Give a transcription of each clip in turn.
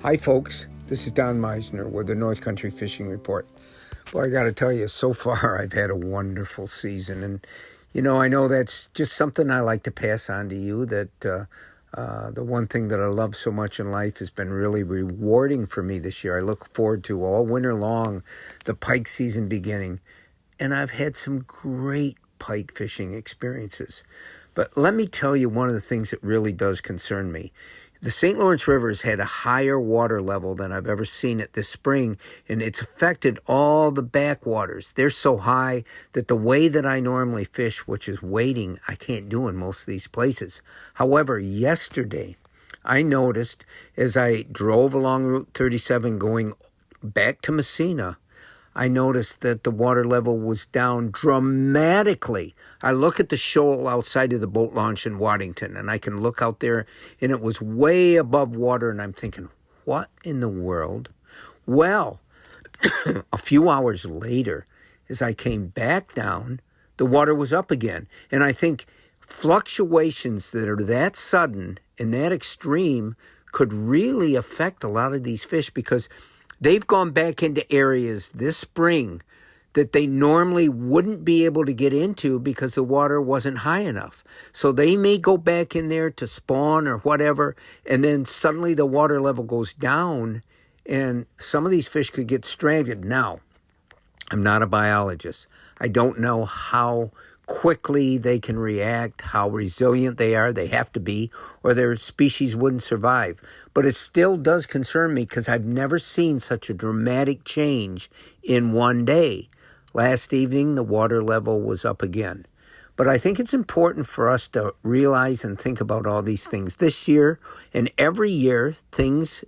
Hi, folks. This is Don Meisner with the North Country Fishing Report. Well, I got to tell you, so far I've had a wonderful season. And, I know that's just something I like to pass on to you, that the one thing that I love so much in life has been really rewarding for me this year. I look forward to all winter long, the pike season beginning. And I've had some great pike fishing experiences. But let me tell you one of the things that really does concern me. The St. Lawrence River has had a higher water level than I've ever seen it this spring, and it's affected all the backwaters. They're so high that the way that I normally fish, which is wading, I can't do in most of these places. However, yesterday, I noticed as I drove along Route 37 going back to Messina, I noticed that the water level was down dramatically. I look at the shoal outside of the boat launch in Waddington, and I can look out there, and it was way above water, and I'm thinking, what in the world? Well, a few hours later, as I came back down, the water was up again. And I think fluctuations that are that sudden and that extreme could really affect a lot of these fish, because they've gone back into areas this spring that they normally wouldn't be able to get into because the water wasn't high enough. So they may go back in there to spawn or whatever, and then suddenly the water level goes down, and some of these fish could get stranded. Now, I'm not a biologist. I don't know how quickly they can react, how resilient they are. They have to be, or their species wouldn't survive. But it still does concern me because I've never seen such a dramatic change in one day. Last evening, the water level was up again. But I think it's important for us to realize and think about all these things. This year and every year, things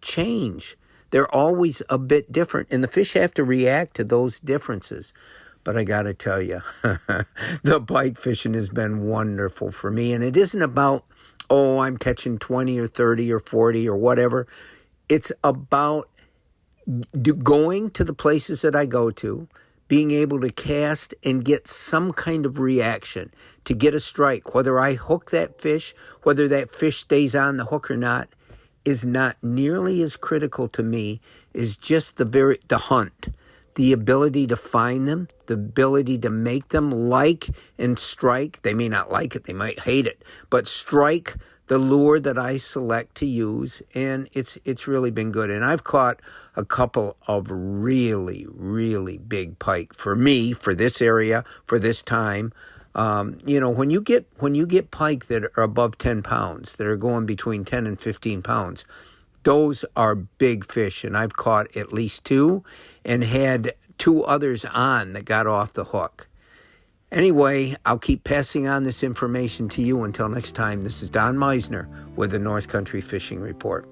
change. They're always a bit different, and the fish have to react to those differences. But I got to tell you, the pike fishing has been wonderful for me. And it isn't about, I'm catching 20 or 30 or 40 or whatever. It's about going to the places that I go to, being able to cast and get some kind of reaction, to get a strike. Whether I hook that fish, whether that fish stays on the hook or not, is not nearly as critical to me as just the hunt. The ability to find them, the ability to make them like and strike. They may not like it, they might hate it, but strike the lure that I select to use, and it's really been good. And I've caught a couple of really, really big pike for me, for this area, for this time. When you get pike that are above 10 pounds, that are going between 10 and 15 pounds, those are big fish, and I've caught at least two and had two others on that got off the hook. Anyway, I'll keep passing on this information to you. Until next time, this is Don Meisner with the North Country Fishing Report.